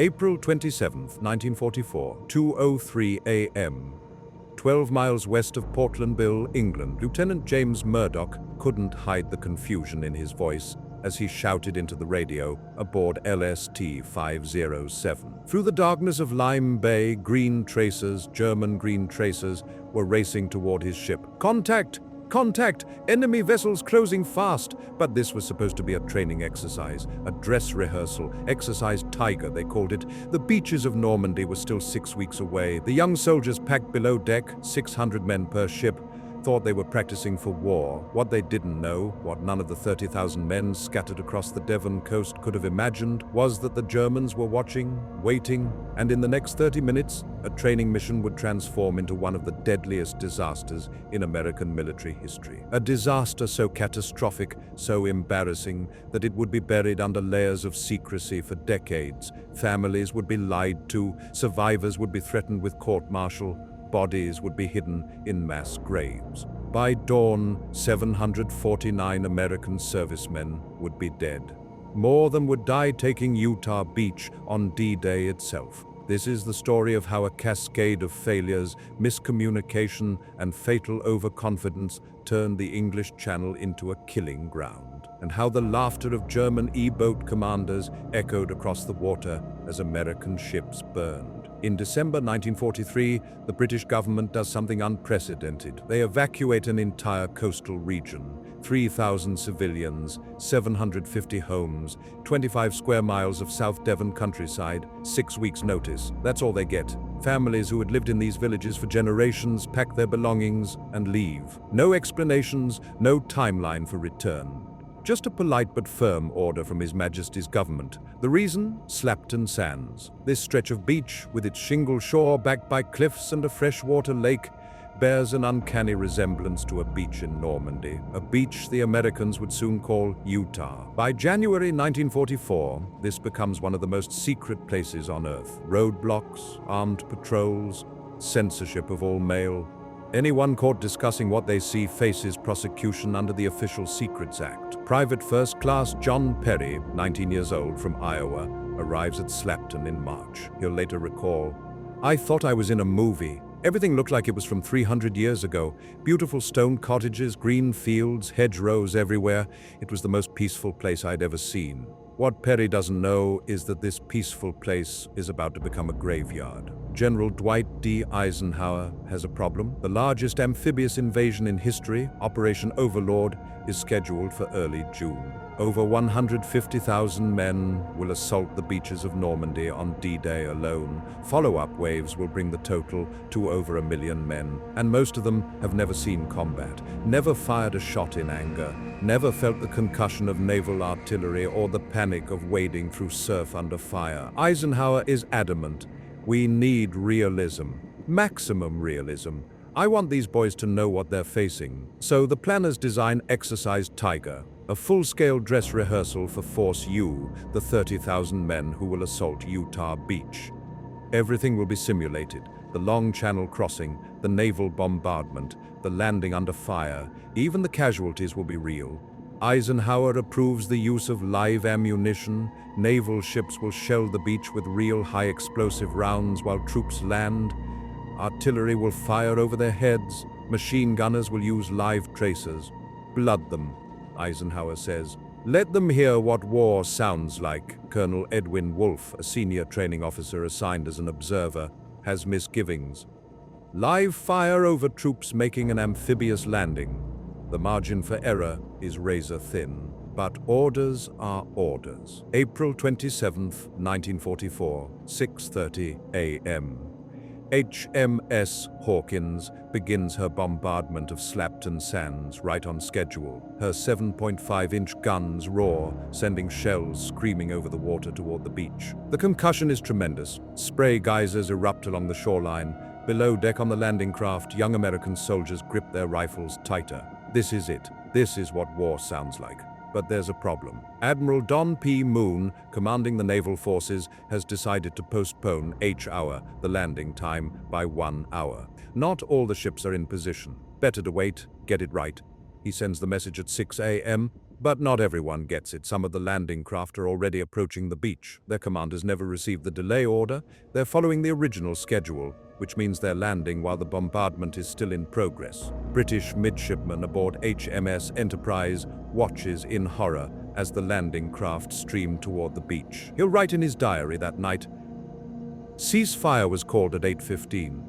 April 27, 1944, 2:03 a.m. 12 miles west of Portlandville, England, Lieutenant James Murdoch couldn't hide the confusion in his voice as he shouted into the radio aboard LST 507. Through the darkness of Lime Bay, green tracers, German green tracers, were racing toward his ship. Contact! Contact! Enemy vessels closing fast! But this was supposed to be a training exercise, a dress rehearsal, Exercise Tiger, they called it. The beaches of Normandy were still 6 weeks away. The young soldiers packed below deck, 600 men per ship, thought they were practicing for war. What they didn't know, what none of the 30,000 men scattered across the Devon coast could have imagined, was that the Germans were watching, waiting, and in the next 30 minutes, a training mission would transform into one of the deadliest disasters in American military history. A disaster so catastrophic, so embarrassing, that it would be buried under layers of secrecy for decades. Families would be lied to, survivors would be threatened with court-martial, bodies would be hidden in mass graves. By dawn, 749 American servicemen would be dead. More than would die taking Utah Beach on D-Day itself. This is the story of how a cascade of failures, miscommunication, and fatal overconfidence turned the English Channel into a killing ground, and how the laughter of German E-boat commanders echoed across the water as American ships burned. In December 1943, the British government does something unprecedented. They evacuate an entire coastal region, 3,000 civilians, 750 homes, 25 square miles of South Devon countryside, 6 weeks' notice. That's all they get. Families who had lived in these villages for generations pack their belongings and leave. No explanations, no timeline for return. Just a polite but firm order from His Majesty's government. The reason? Slapton Sands. This stretch of beach, with its shingle shore backed by cliffs and a freshwater lake, bears an uncanny resemblance to a beach in Normandy, a beach the Americans would soon call Utah. By January 1944, this becomes one of the most secret places on Earth. Roadblocks, armed patrols, censorship of all mail. Anyone caught discussing what they see faces prosecution under the Official Secrets Act. Private First Class John Perry, 19 years old, from Iowa, arrives at Slapton in March. He'll later recall, "I thought I was in a movie. Everything looked like it was from 300 years ago. Beautiful stone cottages, green fields, hedgerows everywhere. It was the most peaceful place I'd ever seen." What Perry doesn't know is that this peaceful place is about to become a graveyard. General Dwight D. Eisenhower has a problem. The largest amphibious invasion in history, Operation Overlord, is scheduled for early June. Over 150,000 men will assault the beaches of Normandy on D-Day alone. Follow-up waves will bring the total to over 1 million men, and most of them have never seen combat, never fired a shot in anger, never felt the concussion of naval artillery or the panic of wading through surf under fire. Eisenhower is adamant. We need realism, maximum realism. I want these boys to know what they're facing. So the planners design Exercise Tiger, a full-scale dress rehearsal for Force U, the 30,000 men who will assault Utah Beach. Everything will be simulated. The long channel crossing, the naval bombardment, the landing under fire, even the casualties will be real. Eisenhower approves the use of live ammunition. Naval ships will shell the beach with real high-explosive rounds while troops land. Artillery will fire over their heads. Machine gunners will use live tracers. Blood them, Eisenhower says. Let them hear what war sounds like. Colonel Edwin Wolfe, a senior training officer assigned as an observer, has misgivings. Live fire over troops making an amphibious landing. The margin for error is razor thin, but orders are orders. April 27, 1944, 6:30 a.m. HMS Hawkins begins her bombardment of Slapton Sands right on schedule. Her 7.5-inch guns roar, sending shells screaming over the water toward the beach. The concussion is tremendous. Spray geysers erupt along the shoreline. Below deck on the landing craft, young American soldiers grip their rifles tighter. This is it. This is what war sounds like. But there's a problem. Admiral Don P. Moon, commanding the naval forces, has decided to postpone H-hour, the landing time, by 1 hour. Not all the ships are in position. Better to wait, get it right. He sends the message at 6 a.m. But not everyone gets it. Some of the landing craft are already approaching the beach. Their commanders never received the delay order. They're following the original schedule, which means they're landing while the bombardment is still in progress. British midshipman aboard HMS Enterprise watches in horror as the landing craft stream toward the beach. He'll write in his diary that night, "Ceasefire was called at 8:15.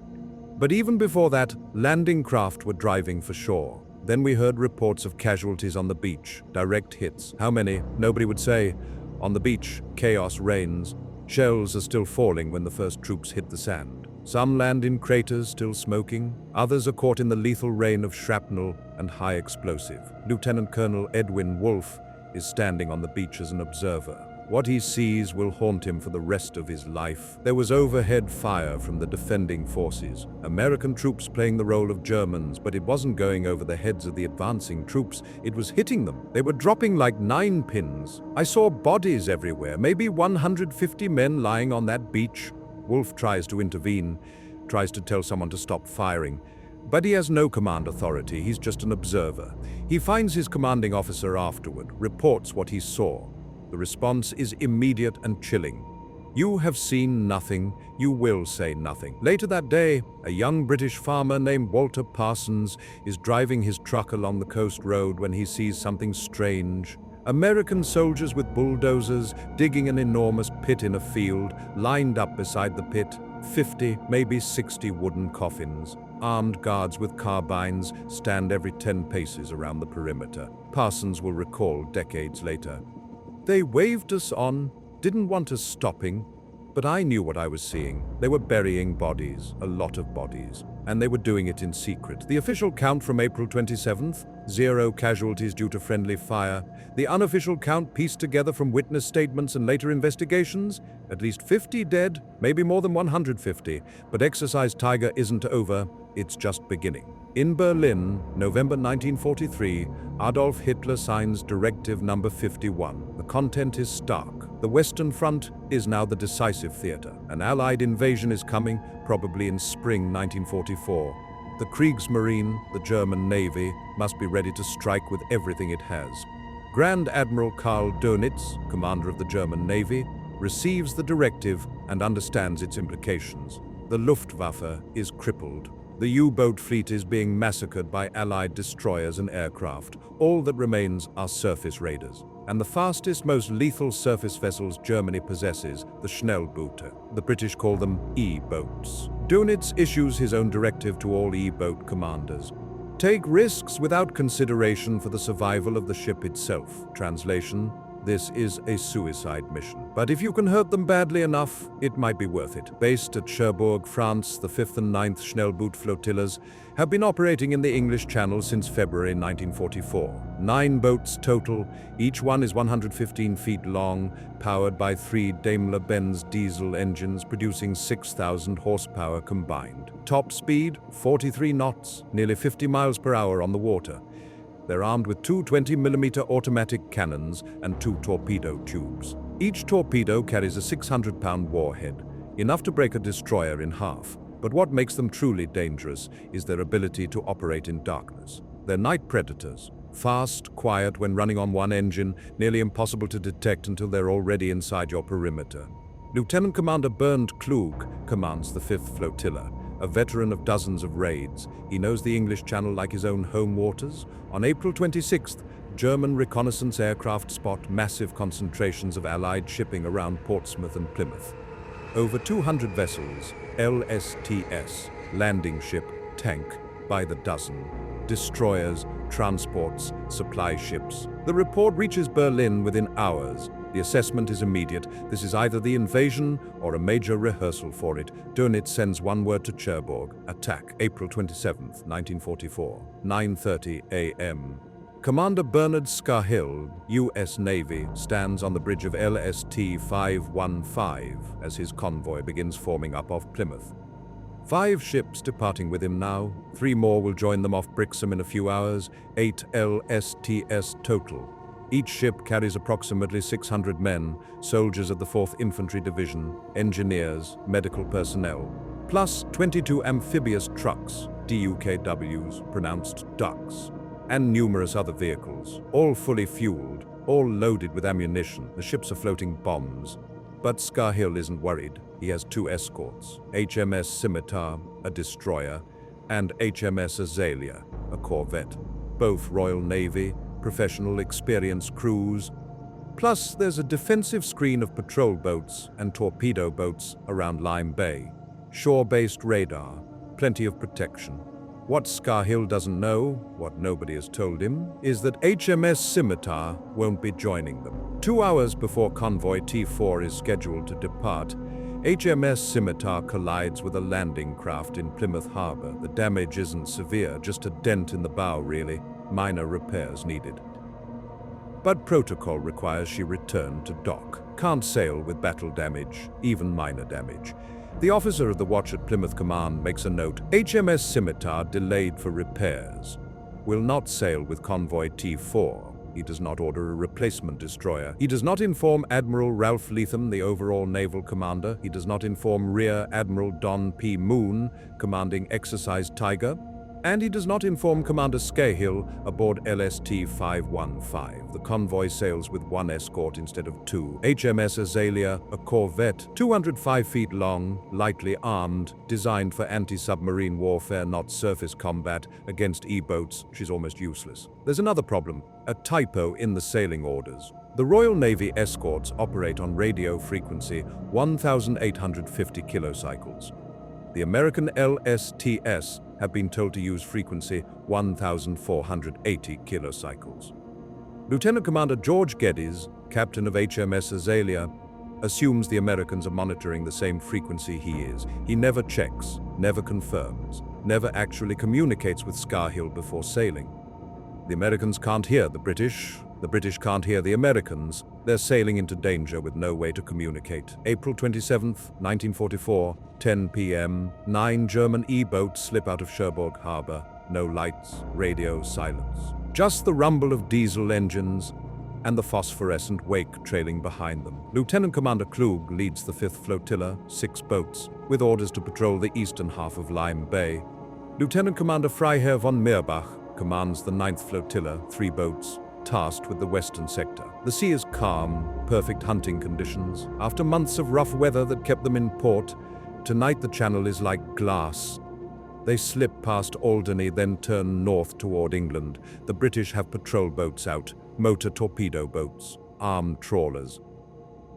But even before that, landing craft were driving for shore. Then we heard reports of casualties on the beach, direct hits. How many? Nobody would say. On the beach, chaos reigns. Shells are still falling when the first troops hit the sand. Some land in craters still smoking. Others are caught in the lethal rain of shrapnel and high explosive. Lieutenant Colonel Edwin Wolfe is standing on the beach as an observer. What he sees will haunt him for the rest of his life. There was overhead fire from the defending forces. American troops playing the role of Germans, but it wasn't going over the heads of the advancing troops. It was hitting them. They were dropping like 9 pins. I saw bodies everywhere, maybe 150 men lying on that beach. Wolfe tries to intervene, tries to tell someone to stop firing. But he has no command authority. He's just an observer. He finds his commanding officer afterward, reports what he saw. The response is immediate and chilling. You have seen nothing, you will say nothing. Later that day, a young British farmer named Walter Parsons is driving his truck along the coast road when he sees something strange. American soldiers with bulldozers digging an enormous pit in a field, lined up beside the pit, 50, maybe 60 wooden coffins. Armed guards with carbines stand every 10 paces around the perimeter. Parsons will recall decades later. They waved us on, didn't want us stopping, but I knew what I was seeing. They were burying bodies, a lot of bodies, and they were doing it in secret. The official count from April 27th, 0 casualties due to friendly fire. The unofficial count pieced together from witness statements and later investigations, at least 50 dead, maybe more than 150. But Exercise Tiger isn't over, it's just beginning. In Berlin, November 1943, Adolf Hitler signs Directive Number 51. The content is stark. The Western Front is now the decisive theater. An Allied invasion is coming, probably in spring 1944. The Kriegsmarine, the German Navy, must be ready to strike with everything it has. Grand Admiral Karl Dönitz, commander of the German Navy, receives the directive and understands its implications. The Luftwaffe is crippled. The U-boat fleet is being massacred by Allied destroyers and aircraft. All that remains are surface raiders. And the fastest, most lethal surface vessels Germany possesses, the Schnellboote. The British call them E-boats. Dönitz issues his own directive to all E-boat commanders. Take risks without consideration for the survival of the ship itself. Translation: this is a suicide mission. But if you can hurt them badly enough, it might be worth it. Based at Cherbourg, France, the 5th and 9th Schnellboot flotillas have been operating in the English Channel since February 1944. 9 boats total, each one is 115 feet long, powered by 3 Daimler-Benz diesel engines producing 6,000 horsepower combined. Top speed, 43 knots, nearly 50 miles per hour on the water. They're armed with 2 20mm automatic cannons and 2 torpedo tubes. Each torpedo carries a 600-pound warhead, enough to break a destroyer in half. But what makes them truly dangerous is their ability to operate in darkness. They're night predators. Fast, quiet when running on one engine, nearly impossible to detect until they're already inside your perimeter. Lieutenant Commander Bernd Klug commands the 5th Flotilla. A veteran of dozens of raids, he knows the English Channel like his own home waters. On April 26th, German reconnaissance aircraft spot massive concentrations of Allied shipping around Portsmouth and Plymouth. Over 200 vessels, LSTs, landing ship, tank, by the dozen. Destroyers, transports, supply ships. The report reaches Berlin within hours. The assessment is immediate. This is either the invasion or a major rehearsal for it. Dönitz sends one word to Cherbourg. Attack. April 27th, 1944. 9:30 a.m. Commander Bernard Scahill, U.S. Navy, stands on the bridge of LST 515 as his convoy begins forming up off Plymouth. 5 ships departing with him now. 3 more will join them off Brixham in a few hours. 8 LSTs total. Each ship carries approximately 600 men, soldiers of the 4th Infantry Division, engineers, medical personnel, plus 22 amphibious trucks, DUKWs, pronounced ducks. and numerous other vehicles, all fully fueled, all loaded with ammunition. The ships are floating bombs. But Scahill isn't worried. He has two escorts, HMS Scimitar, a destroyer, and HMS Azalea, a corvette. Both Royal Navy, professional, experienced crews. Plus, there's a defensive screen of patrol boats and torpedo boats around Lime Bay. Shore-based radar, plenty of protection. What Scahill doesn't know, what nobody has told him, is that HMS Scimitar won't be joining them. 2 hours before convoy T4 is scheduled to depart, HMS Scimitar collides with a landing craft in Plymouth Harbor. The damage isn't severe, just a dent in the bow really. Minor repairs needed. But protocol requires she return to dock. Can't sail with battle damage, even minor damage. The officer of the watch at Plymouth Command makes a note. HMS Scimitar delayed for repairs. Will not sail with convoy T4. He does not order a replacement destroyer. He does not inform Admiral Ralph Leatham, the overall naval commander. He does not inform Rear Admiral Don P. Moon, commanding Exercise Tiger. And he does not inform Commander Scahill aboard LST 515. The convoy sails with one escort instead of two. HMS Azalea, a corvette, 205 feet long, lightly armed, designed for anti-submarine warfare, not surface combat. Against E-boats, she's almost useless. There's another problem, a typo in the sailing orders. The Royal Navy escorts operate on radio frequency 1,850 kilocycles. The American LSTs have been told to use frequency 1,480 kilocycles. Lieutenant Commander George Geddes, captain of HMS Azalea, assumes the Americans are monitoring the same frequency he is. He never checks, never confirms, never actually communicates with Scahill before sailing. The Americans can't hear the British can't hear the Americans. They're sailing into danger with no way to communicate. April 27th, 1944, 10 p.m., 9 German E-boats slip out of Cherbourg Harbor. No lights, radio silence. Just the rumble of diesel engines and the phosphorescent wake trailing behind them. Lieutenant Commander Klug leads the 5th Flotilla, 6 boats, with orders to patrol the eastern half of Lime Bay. Lieutenant Commander Freiherr von Meerbach commands the 9th Flotilla, 3 boats, tasked with the western sector. The sea is calm, perfect hunting conditions. After months of rough weather that kept them in port, tonight the channel is like glass. They slip past Alderney, then turn north toward England. The British have patrol boats out, motor torpedo boats, armed trawlers.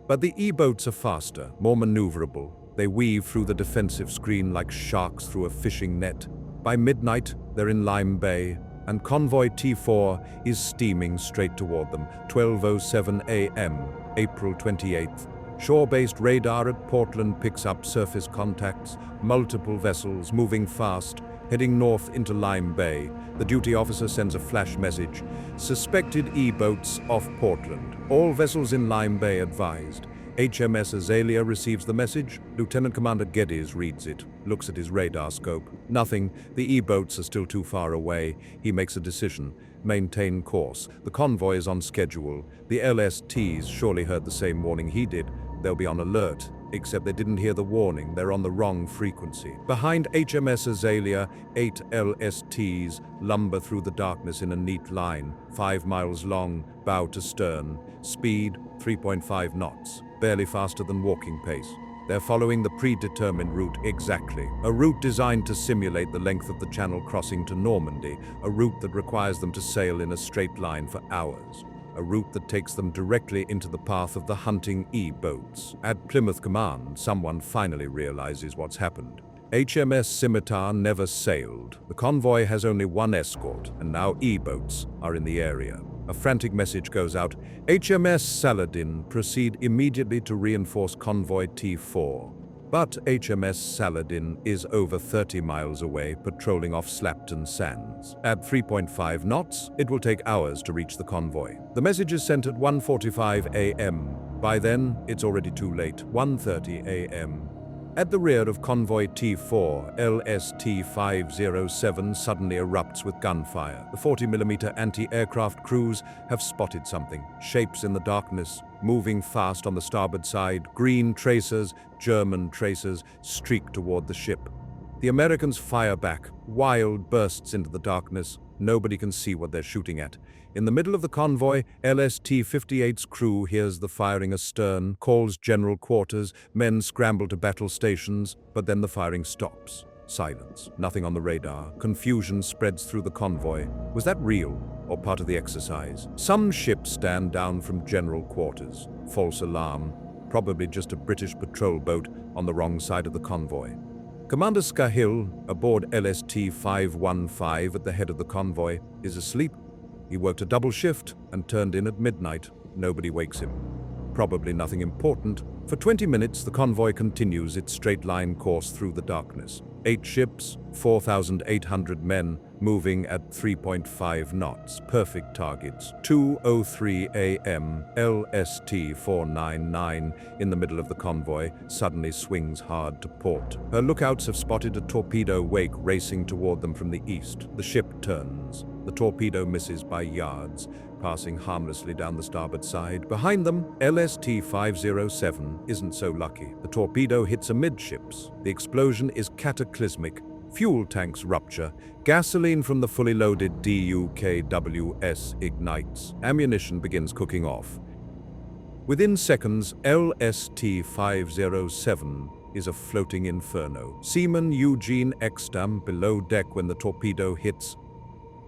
But the E-boats are faster, more maneuverable. They weave through the defensive screen like sharks through a fishing net. By midnight, they're in Lime Bay, and convoy T4 is steaming straight toward them. 12:07 a.m., April 28th. Shore-based radar at Portland picks up surface contacts, multiple vessels moving fast, heading north into Lime Bay. The duty officer sends a flash message. Suspected E-boats off Portland. All vessels in Lime Bay advised. HMS Azalea receives the message. Lieutenant Commander Geddes reads it, looks at his radar scope. Nothing. The E-boats are still too far away. He makes a decision. Maintain course. The convoy is on schedule. The LSTs surely heard the same warning he did. They'll be on alert, except they didn't hear the warning. They're on the wrong frequency. Behind HMS Azalea, 8 LSTs lumber through the darkness in a neat line, 5 miles long, bow to stern. Speed, 3.5 knots. Barely faster than walking pace. They're following the predetermined route exactly. A route designed to simulate the length of the channel crossing to Normandy. A route that requires them to sail in a straight line for hours. A route that takes them directly into the path of the hunting E-boats. At Plymouth Command, someone finally realizes what's happened. HMS Scimitar never sailed. The convoy has only one escort, and now E-boats are in the area. A frantic message goes out. HMS Saladin proceed immediately to reinforce convoy T4. But HMS Saladin is over 30 miles away, patrolling off Slapton Sands. At 3.5 knots, it will take hours to reach the convoy. The message is sent at 1:45 a.m. By then, it's already too late, 1:30 a.m. At the rear of convoy T4, LST 507 suddenly erupts with gunfire. The 40mm anti-aircraft crews have spotted something. Shapes in the darkness, moving fast on the starboard side. Green tracers, German tracers, streak toward the ship. The Americans fire back. Wild bursts into the darkness. Nobody can see what they're shooting at. In the middle of the convoy, LST-58's crew hears the firing astern, calls general quarters, men scramble to battle stations, but then the firing stops. Silence. Nothing on the radar. Confusion spreads through the convoy. Was that real or part of the exercise? Some ships stand down from general quarters. False alarm. Probably just a British patrol boat on the wrong side of the convoy. Commander Scahill, aboard LST-515 at the head of the convoy, is asleep. He worked a double shift and turned in at midnight. Nobody wakes him. Probably nothing important. For 20 minutes, the convoy continues its straight-line course through the darkness. 8 ships, 4,800 men, moving at 3.5 knots. Perfect targets. 2:03 a.m., LST-499, in the middle of the convoy, suddenly swings hard to port. Her lookouts have spotted a torpedo wake racing toward them from the east. The ship turns. The torpedo misses by yards, passing harmlessly down the starboard side. Behind them, LST-507 isn't so lucky. The torpedo hits amidships. The explosion is cataclysmic. Fuel tanks rupture. Gasoline from the fully loaded DUKWS ignites. Ammunition begins cooking off. Within seconds, LST-507 is a floating inferno. Seaman Eugene Ekstrom below deck when the torpedo hits.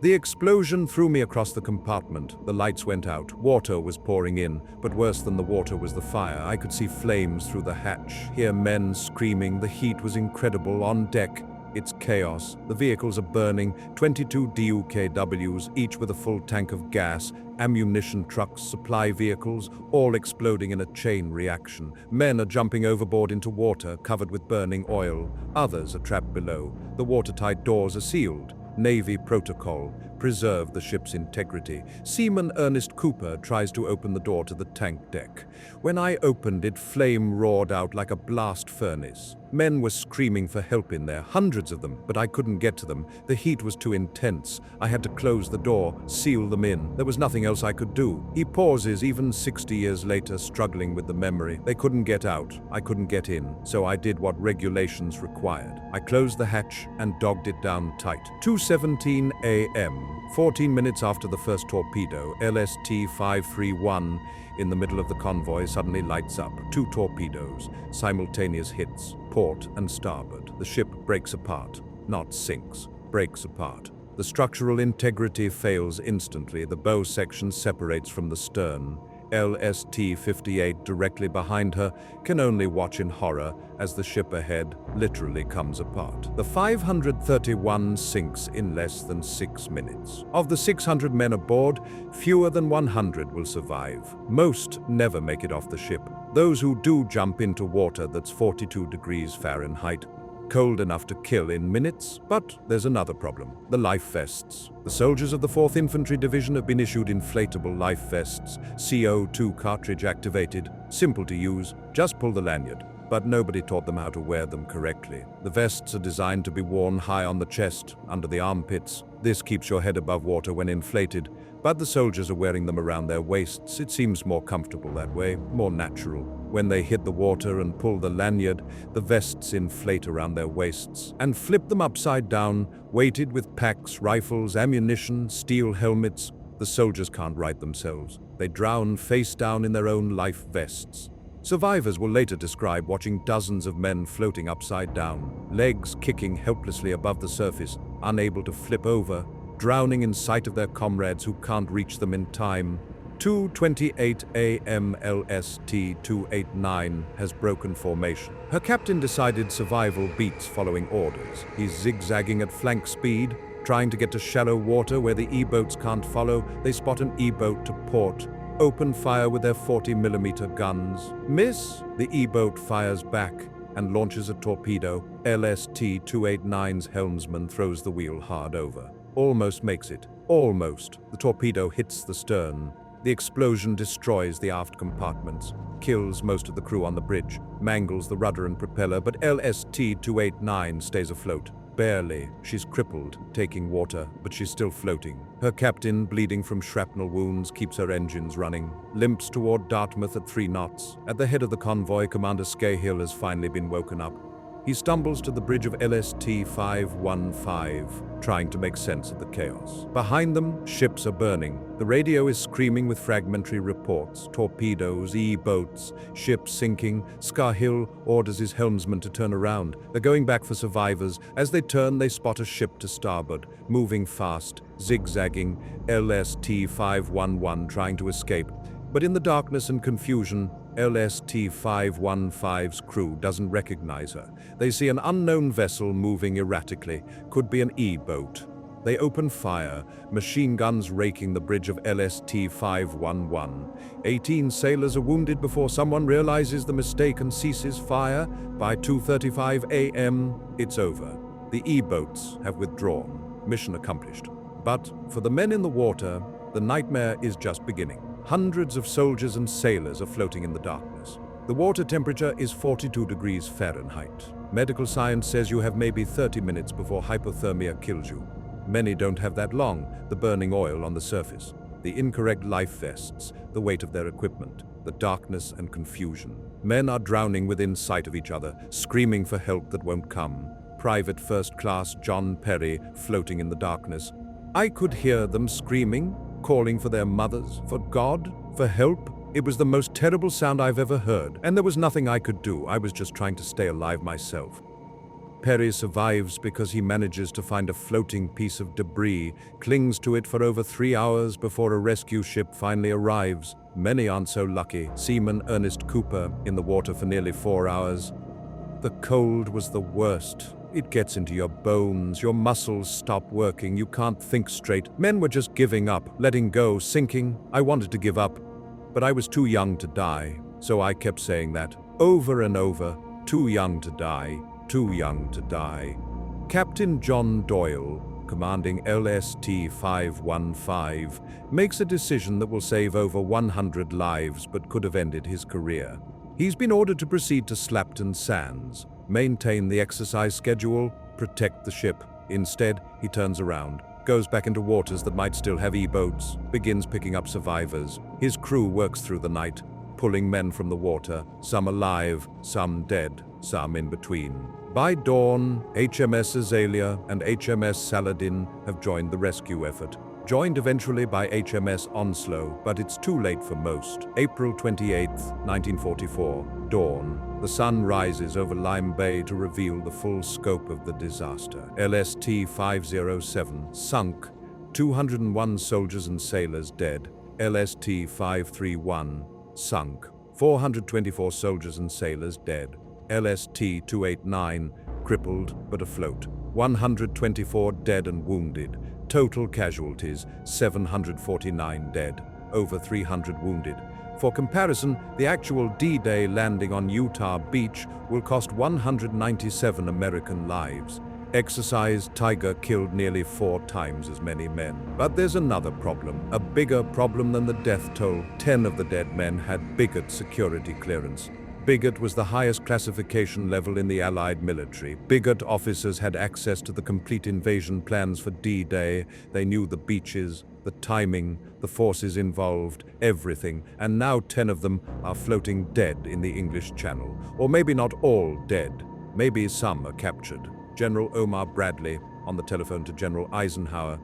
The explosion threw me across the compartment. The lights went out. Water was pouring in, but worse than the water was the fire. I could see flames through the hatch, hear men screaming. The heat was incredible. On deck, it's chaos. The vehicles are burning, 22 DUKWs, each with a full tank of gas, ammunition trucks, supply vehicles, all exploding in a chain reaction. Men are jumping overboard into water covered with burning oil. Others are trapped below. The watertight doors are sealed. Navy protocol: preserve the ship's integrity. Seaman Ernest Cooper tries to open the door to the tank deck. When I opened it, flame roared out like a blast furnace. Men were screaming for help in there, hundreds of them, but I couldn't get to them. The heat was too intense. I had to close the door, seal them in. There was nothing else I could do. He pauses, even 60 years later, struggling with the memory. They couldn't get out. I couldn't get in. So I did what regulations required. I closed the hatch and dogged it down tight. 2:17 a.m., 14 minutes after the first torpedo, LST-531 in the middle of the convoy suddenly lights up. 2 torpedoes, simultaneous hits, port and starboard. The ship breaks apart, not sinks, breaks apart. The structural integrity fails instantly. The bow section separates from the stern. LST-58, directly behind her, can only watch in horror as the ship ahead literally comes apart. The 531 sinks in less than 6 minutes. Of the 600 men aboard, fewer than 100 will survive. Most never make it off the ship. Those who do jump into water that's 42 degrees Fahrenheit, cold enough to kill in minutes. But there's another problem: the life vests. The soldiers of the 4th Infantry Division have been issued inflatable life vests, CO2 cartridge activated, simple to use, just pull the lanyard. But nobody taught them how to wear them correctly. The vests are designed to be worn high on the chest, under the armpits. This keeps your head above water when inflated, but the soldiers are wearing them around their waists. It seems more comfortable that way, more natural. When they hit the water and pull the lanyard, the vests inflate around their waists and flip them upside down, weighted with packs, rifles, ammunition, steel helmets. The soldiers can't right themselves. They drown face down in their own life vests. Survivors will later describe watching dozens of men floating upside down, legs kicking helplessly above the surface, unable to flip over, drowning in sight of their comrades who can't reach them in time. 2:28 a.m. LST-289 has broken formation. Her captain decided survival beats following orders. He's zigzagging at flank speed, trying to get to shallow water where the E-boats can't follow. They spot an E-boat to port, open fire with their 40mm guns. Miss! The E-boat fires back and launches a torpedo. LST-289's helmsman throws the wheel hard over. Almost makes it. Almost. The torpedo hits the stern. The explosion destroys the aft compartments, kills most of the crew on the bridge, mangles the rudder and propeller, but LST-289 stays afloat. Barely. She's crippled, taking water, but she's still floating. Her captain, bleeding from shrapnel wounds, keeps her engines running, limps toward Dartmouth at 3 knots. At the head of the convoy, Commander Scahill has finally been woken up. He stumbles to the bridge of LST 515, trying to make sense of the chaos. Behind them, ships are burning. The radio is screaming with fragmentary reports. Torpedoes, E-boats, ships sinking. Scarhill orders his helmsman to turn around. They're going back for survivors. As they turn, they spot a ship to starboard, moving fast, zigzagging. LST 511 trying to escape. But in the darkness and confusion, LST 515's crew doesn't recognize her. They see an unknown vessel moving erratically, could be an E-boat. They open fire, machine guns raking the bridge of LST 511. 18 sailors are wounded before someone realizes the mistake and ceases fire. By 2:35 a.m., it's over. The E-boats have withdrawn. Mission accomplished. But for the men in the water, the nightmare is just beginning. Hundreds of soldiers and sailors are floating in the darkness. The water temperature is 42 degrees Fahrenheit. Medical science says you have maybe 30 minutes before hypothermia kills you. Many don't have that long, the burning oil on the surface, the incorrect life vests, the weight of their equipment, the darkness and confusion. Men are drowning within sight of each other, screaming for help that won't come. Private First Class John Perry floating in the darkness. I could hear them screaming, calling for their mothers, for God, for help. It was the most terrible sound I've ever heard, and there was nothing I could do. I was just trying to stay alive myself. Perry survives because he manages to find a floating piece of debris, clings to it for over 3 hours before a rescue ship finally arrives. Many aren't so lucky. Seaman Ernest Cooper in the water for nearly 4 hours. The cold was the worst. It gets into your bones, your muscles stop working, you can't think straight. Men were just giving up, letting go, sinking. I wanted to give up, but I was too young to die, so I kept saying that over and over. Too young to die, too young to die. Captain John Doyle, commanding LST 515, makes a decision that will save over 100 lives but could have ended his career. He's been ordered to proceed to Slapton Sands, maintain the exercise schedule, protect the ship. Instead, he turns around, goes back into waters that might still have E-boats, begins picking up survivors. His crew works through the night, pulling men from the water, some alive, some dead, some in between. By dawn, HMS Azalea and HMS Saladin have joined the rescue effort. Joined eventually by HMS Onslow, but it's too late for most. April 28, 1944, dawn. The sun rises over Lime Bay to reveal the full scope of the disaster. LST 507 sunk, 201 soldiers and sailors dead. LST 531 sunk, 424 soldiers and sailors dead. LST 289 crippled but afloat, 124 dead and wounded. Total casualties, 749 dead, over 300 wounded. For comparison, the actual D-Day landing on Utah Beach will cost 197 American lives. Exercise Tiger killed nearly 4 times as many men. But there's another problem, a bigger problem than the death toll. 10 of the dead men had Bigot security clearance. Bigot was the highest classification level in the Allied military. Bigot officers had access to the complete invasion plans for D-Day. They knew the beaches, the timing, the forces involved, everything. And now 10 of them are floating dead in the English Channel. Or maybe not all dead. Maybe some are captured. General Omar Bradley on the telephone to General Eisenhower.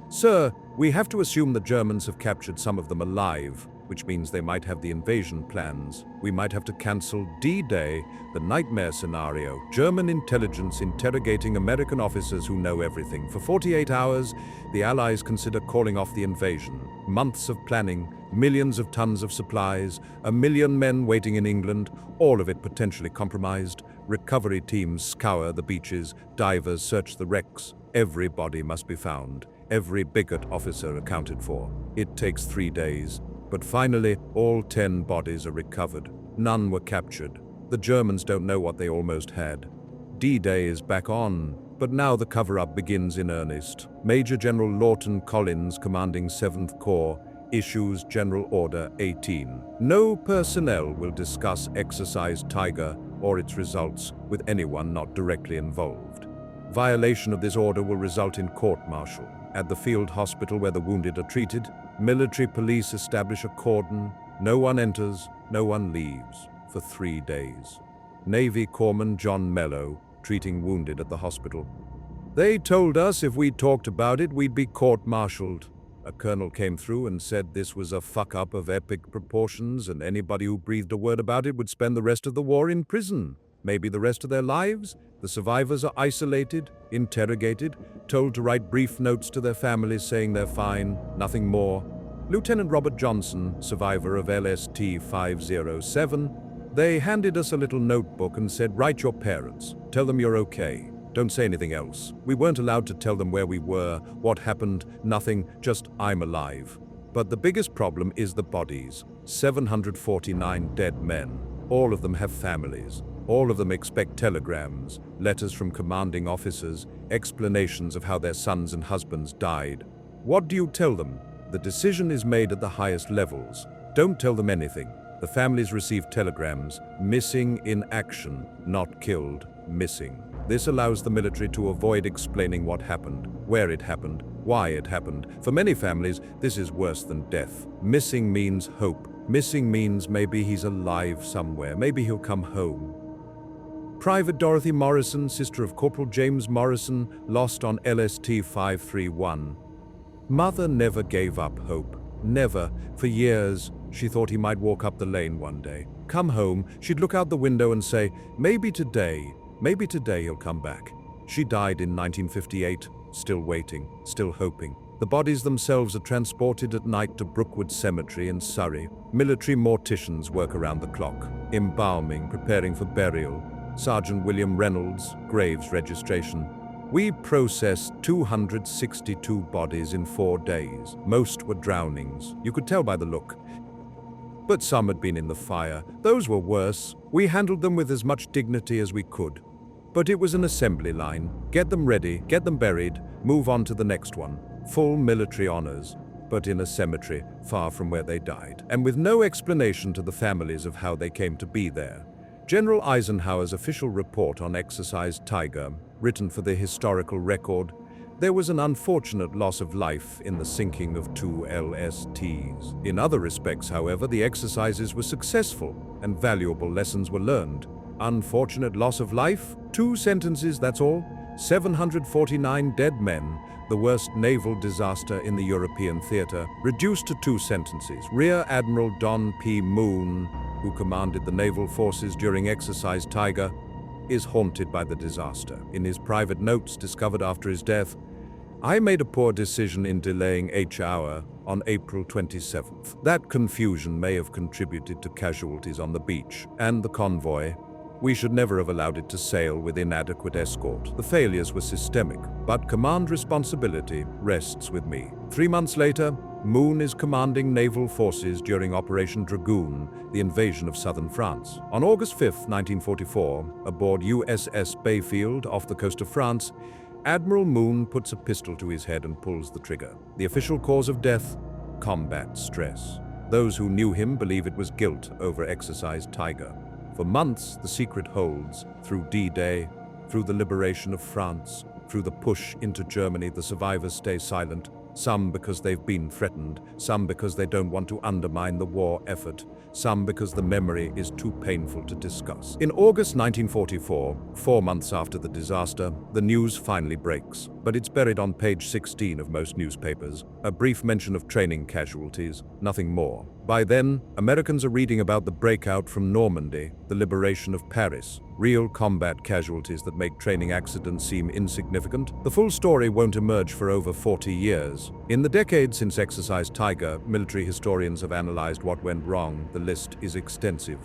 Sir, we have to assume the Germans have captured some of them alive, which means they might have the invasion plans. We might have to cancel D-Day, the nightmare scenario. German intelligence interrogating American officers who know everything. For 48 hours, the Allies consider calling off the invasion. Months of planning, millions of tons of supplies, 1 million men waiting in England, all of it potentially compromised. Recovery teams scour the beaches, divers search the wrecks. Every body must be found, every Bigot officer accounted for. It takes 3 days. But finally, all 10 bodies are recovered. None were captured. The Germans don't know what they almost had. D-Day is back on, but now the cover-up begins in earnest. Major General Lawton Collins, commanding 7th Corps, issues General Order 18. No personnel will discuss Exercise Tiger or its results with anyone not directly involved. Violation of this order will result in court-martial. At the field hospital where the wounded are treated, military police establish a cordon. No one enters, no one leaves for 3 days. Navy Corpsman John Mello, treating wounded at the hospital. They told us if we talked about it, we'd be court-martialed. A colonel came through and said this was a fuck-up of epic proportions, and anybody who breathed a word about it would spend the rest of the war in prison. Maybe the rest of their lives. The survivors are isolated, interrogated, told to write brief notes to their families saying they're fine, nothing more. Lieutenant Robert Johnson, survivor of LST 507, they handed us a little notebook and said, write your parents, tell them you're okay. Don't say anything else. We weren't allowed to tell them where we were, what happened, nothing, just I'm alive. But the biggest problem is the bodies. 749 dead men. All of them have families. All of them expect telegrams, letters from commanding officers, explanations of how their sons and husbands died. What do you tell them? The decision is made at the highest levels. Don't tell them anything. The families receive telegrams, missing in action, not killed, missing. This allows the military to avoid explaining what happened, where it happened, why it happened. For many families, this is worse than death. Missing means hope. Missing means maybe he's alive somewhere. Maybe he'll come home. Private Dorothy Morrison, sister of Corporal James Morrison, lost on LST 531. Mother never gave up hope. Never. For years, she thought he might walk up the lane one day. Come home, she'd look out the window and say, maybe today he'll come back. She died in 1958, still waiting, still hoping. The bodies themselves are transported at night to Brookwood Cemetery in Surrey. Military morticians work around the clock, embalming, preparing for burial. Sergeant William Reynolds, graves registration. We processed 262 bodies in 4 days. Most were drownings. You could tell by the look. But some had been in the fire. Those were worse. We handled them with as much dignity as we could. But it was an assembly line. Get them ready, get them buried, move on to the next one. Full military honors, but in a cemetery far from where they died, and with no explanation to the families of how they came to be there. General Eisenhower's official report on Exercise Tiger, written for the historical record, there was an unfortunate loss of life in the sinking of 2 LSTs. In other respects, however, the exercises were successful and valuable lessons were learned. Unfortunate loss of life? 2 sentences, that's all. 749 dead men, the worst naval disaster in the European theater, reduced to 2 sentences. Rear Admiral Don P. Moon, who commanded the naval forces during Exercise Tiger, is haunted by the disaster. In his private notes discovered after his death, I made a poor decision in delaying H-hour on April 27th. That confusion may have contributed to casualties on the beach and the convoy. We should never have allowed it to sail with inadequate escort. The failures were systemic, but command responsibility rests with me. 3 months later, Moon is commanding naval forces during Operation Dragoon, the invasion of southern France. On August 5, 1944, aboard USS Bayfield off the coast of France, Admiral Moon puts a pistol to his head and pulls the trigger. The official cause of death? Combat stress. Those who knew him believe it was guilt over Exercise Tiger. For months, the secret holds. Through D-Day, through the liberation of France, through the push into Germany, the survivors stay silent. Some because they've been threatened, some because they don't want to undermine the war effort, some because the memory is too painful to discuss. In August 1944, 4 months after the disaster, the news finally breaks, but it's buried on page 16 of most newspapers. A brief mention of training casualties, nothing more. By then, Americans are reading about the breakout from Normandy, the liberation of Paris, real combat casualties that make training accidents seem insignificant. The full story won't emerge for over 40 years. In the decades since Exercise Tiger, military historians have analyzed what went wrong. The list is extensive.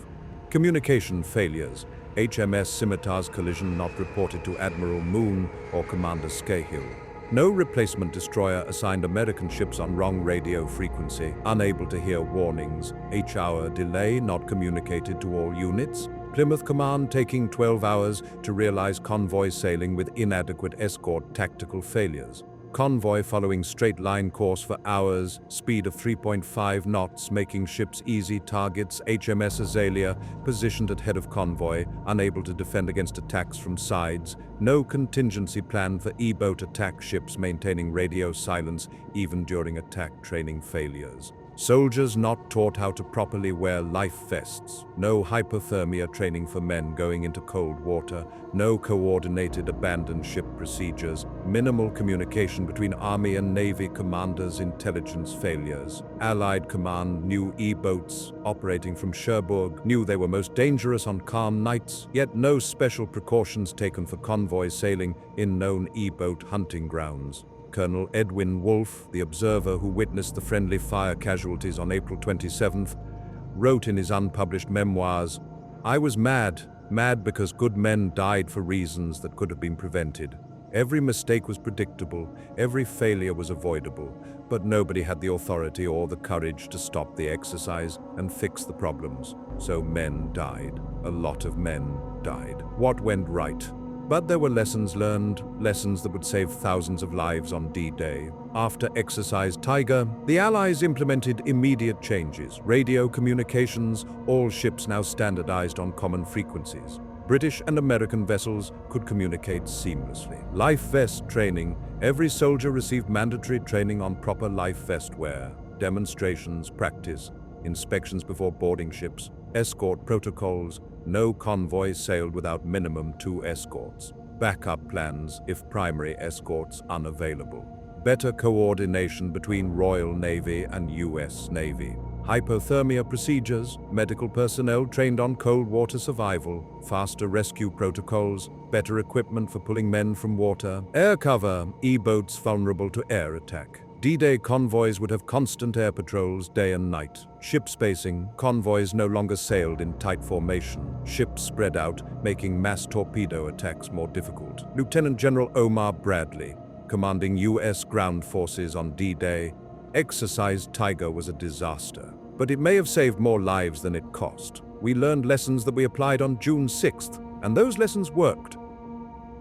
Communication failures. HMS Scimitar's collision not reported to Admiral Moon or Commander Scahill. No replacement destroyer assigned American ships on wrong radio frequency, unable to hear warnings. H-hour delay not communicated to all units. Plymouth Command taking 12 hours to realize convoy sailing with inadequate escort. Tactical failures. Convoy following straight line course for hours, speed of 3.5 knots, making ships easy targets. HMS Azalea positioned at head of convoy, unable to defend against attacks from sides. No contingency plan for E-boat attack ships, maintaining radio silence even during attack training failures. Soldiers not taught how to properly wear life vests, no hypothermia training for men going into cold water, no coordinated abandoned ship procedures, minimal communication between Army and Navy commanders, intelligence failures. Allied command knew E-boats operating from Cherbourg, knew they were most dangerous on calm nights, yet no special precautions taken for convoy sailing in known E-boat hunting grounds. Colonel Edwin Wolfe, the observer who witnessed the friendly fire casualties on April 27th, wrote in his unpublished memoirs, "I was mad because good men died for reasons that could have been prevented. Every mistake was predictable, every failure was avoidable, but nobody had the authority or the courage to stop the exercise and fix the problems. So men died. A lot of men died. What went right? But there were lessons learned, lessons that would save thousands of lives on D-Day. After Exercise Tiger, the Allies implemented immediate changes. Radio communications, all ships now standardized on common frequencies. British and American vessels could communicate seamlessly. Life vest training. Every soldier received mandatory training on proper life vest wear. Demonstrations, practice, inspections before boarding ships, escort protocols. No convoy sailed without minimum 2 escorts. Backup plans if primary escorts unavailable. Better coordination between Royal Navy and US Navy. Hypothermia procedures, medical personnel trained on cold water survival, faster rescue protocols, better equipment for pulling men from water. Air cover, E-boats vulnerable to air attack. D-Day convoys would have constant air patrols day and night. Ship spacing, convoys no longer sailed in tight formation. Ships spread out, making mass torpedo attacks more difficult. Lieutenant General Omar Bradley, commanding U.S. ground forces on D-Day, Exercise Tiger was a disaster, but it may have saved more lives than it cost. We learned lessons that we applied on June 6th, and those lessons worked.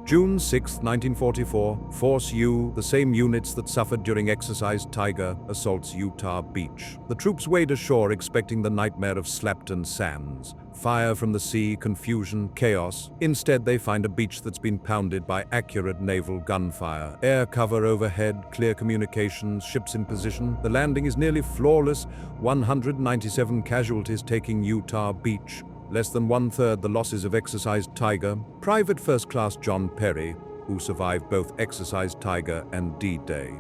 June 6, 1944, Force U, the same units that suffered during Exercise Tiger, assaults Utah Beach. The troops wade ashore expecting the nightmare of Slapton Sands. Fire from the sea, confusion, chaos. Instead, they find a beach that's been pounded by accurate naval gunfire. Air cover overhead, clear communications, ships in position. The landing is nearly flawless, 197 casualties taking Utah Beach. Less than one-third the losses of Exercise Tiger. Private First Class John Perry, who survived both Exercise Tiger and D-Day.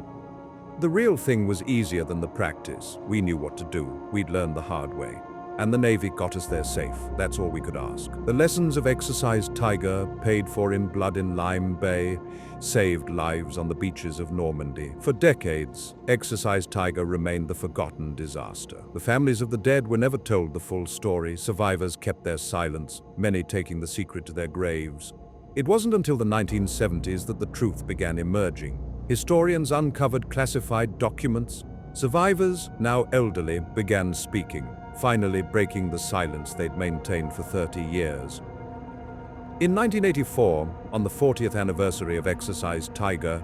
The real thing was easier than the practice. We knew what to do. We'd learned the hard way. And the Navy got us there safe. That's all we could ask. The lessons of Exercise Tiger, paid for in blood in Lime Bay, saved lives on the beaches of Normandy. For decades, Exercise Tiger remained the forgotten disaster. The families of the dead were never told the full story. Survivors kept their silence, many taking the secret to their graves. It wasn't until the 1970s that the truth began emerging. Historians uncovered classified documents. Survivors, now elderly, began speaking, finally breaking the silence they'd maintained for 30 years. In 1984, on the 40th anniversary of Exercise Tiger,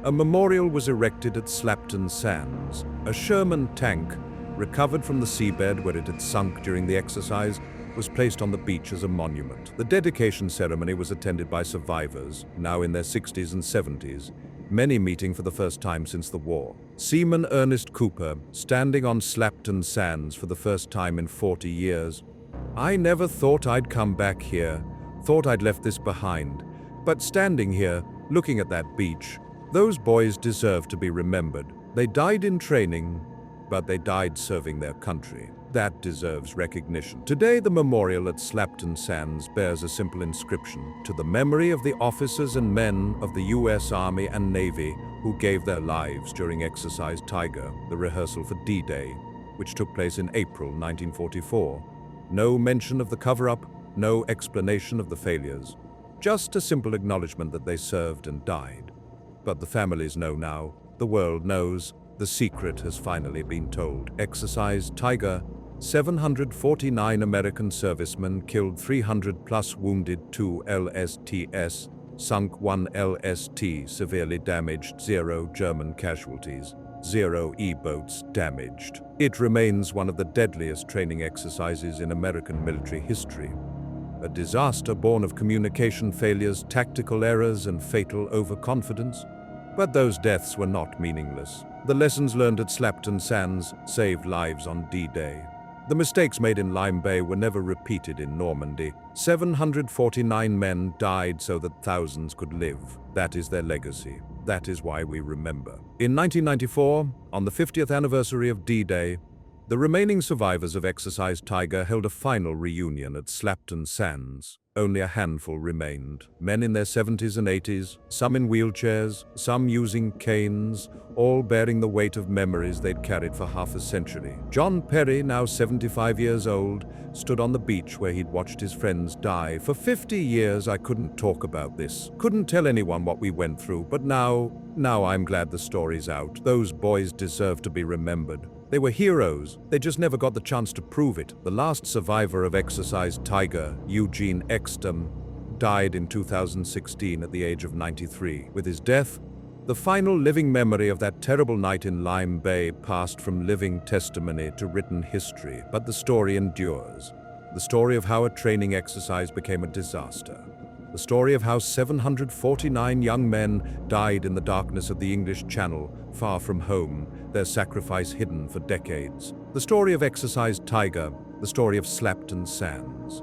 a memorial was erected at Slapton Sands. A Sherman tank, recovered from the seabed where it had sunk during the exercise, was placed on the beach as a monument. The dedication ceremony was attended by survivors, now in their 60s and 70s, many meeting for the first time since the war. Seaman Ernest Cooper, standing on Slapton Sands for the first time in 40 years. "I never thought I'd come back here, thought I'd left this behind. But standing here, looking at that beach, those boys deserve to be remembered. They died in training, but they died serving their country. That deserves recognition." Today, the memorial at Slapton Sands bears a simple inscription: "To the memory of the officers and men of the U.S. Army and Navy who gave their lives during Exercise Tiger, the rehearsal for D-Day, which took place in April 1944. No mention of the cover-up, no explanation of the failures. Just a simple acknowledgement that they served and died. But the families know now. The world knows. The secret has finally been told. Exercise Tiger. 749 American servicemen killed, 300+ wounded, 2 LSTs, sunk 1 LST, severely damaged, 0 German casualties, 0 E-boats damaged. It remains one of the deadliest training exercises in American military history. A disaster born of communication failures, tactical errors, and fatal overconfidence. But those deaths were not meaningless. The lessons learned at Slapton Sands saved lives on D-Day. The mistakes made in Lime Bay were never repeated in Normandy. 749 men died so that thousands could live. That is their legacy. That is why we remember. In 1994, on the 50th anniversary of D-Day, the remaining survivors of Exercise Tiger held a final reunion at Slapton Sands. Only a handful remained. Men in their 70s and 80s, some in wheelchairs, some using canes, all bearing the weight of memories they'd carried for half a century. John Perry, now 75 years old, stood on the beach where he'd watched his friends die. For 50 years I couldn't talk about this, couldn't tell anyone what we went through, but now I'm glad the story's out. Those boys deserve to be remembered. They were heroes. They just never got the chance to prove it. The last survivor of Exercise Tiger, Eugene Exton, died in 2016 at the age of 93. With his death, the final living memory of that terrible night in Lime Bay passed from living testimony to written history. But the story endures. The story of how a training exercise became a disaster. The story of how 749 young men died in the darkness of the English Channel, far from home, their sacrifice hidden for decades. The story of Exercise Tiger, the story of Slapton Sands.